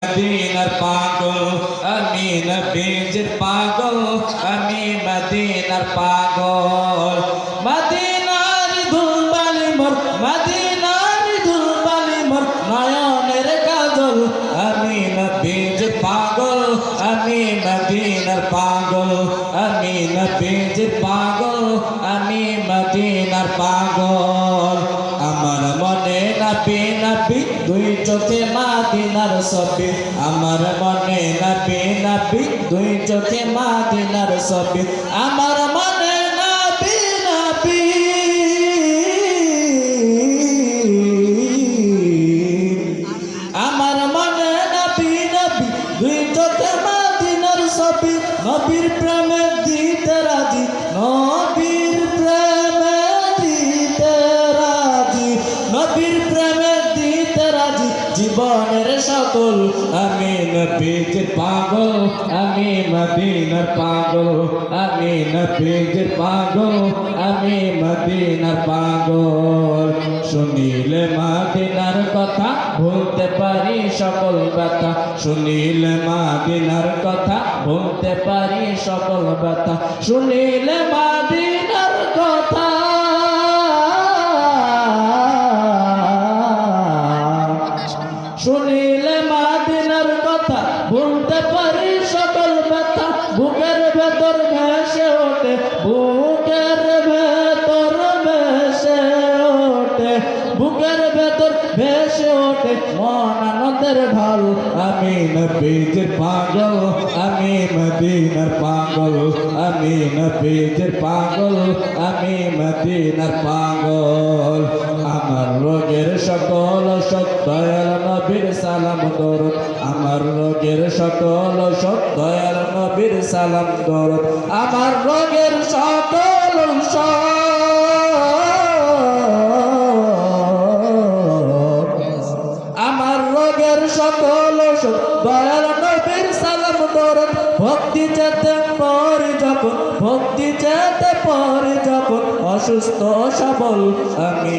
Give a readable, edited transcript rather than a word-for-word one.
মদিনার পাগল আমি নবীজির পাগল আমি মদিনার পাগল মদিনার ধুলবালি মোর মদিনার ধুলবালি মোর নয়নের কাজল আমি নবীজির পাগল আমি মদিনার পাগল আমি নবীজির পাগল আমি মদিনার পাগল আমার মনে নবী নবী দুই চোখে মদিনার ছবি আমার মনে নবী নবী দুই চোখে মদিনার ছবি আমার মনে নবী নবী আমার মনে নবী নবী দুই চোখে মদিনার ছবি নবীর প্রেমে দিতে রাজি নবীর প্রেমে দিতে রাজি নবীর প্রেমে দিতে রাজি জীবনের সকল আমি নবীজির পাগল আমি মদিনার পাগল আমি নবীজির পাগল আমি মদিনার পাগল শুনিলে মদিনার কথা ভুলতে পারি সকল ব্যথা শুনিলে মদিনার কথা ভুলতে পারি সকল ব্যথা শুনিলে মদিনার কথা শুনিলে মদিনার কথা ভুলতে পারি সকল ব্যথা বুকের ভেতর ভেসে ওঠে বুকের ভেতর ভেসে ওঠে বুকের ভেতর ভেসে ওঠে মন আনন্দের ঢল আমি নবীজির পাগল আমি মদিনার পাগল আমি নবীজির পাগল আমি মদিনার পাগল আমার রোগের সকল সত্য নবীর সালাম দরুদ আমার রোগের সকল সত্য নবীর সালাম দরুদ আমার রোগের সকল আমার রোগের সকল দয়াল নবীর সালাম দরুদ ভক্তি যেতে পরে যখন ভক্তি যেতে পরে যখন অসুস্থ সবল আমি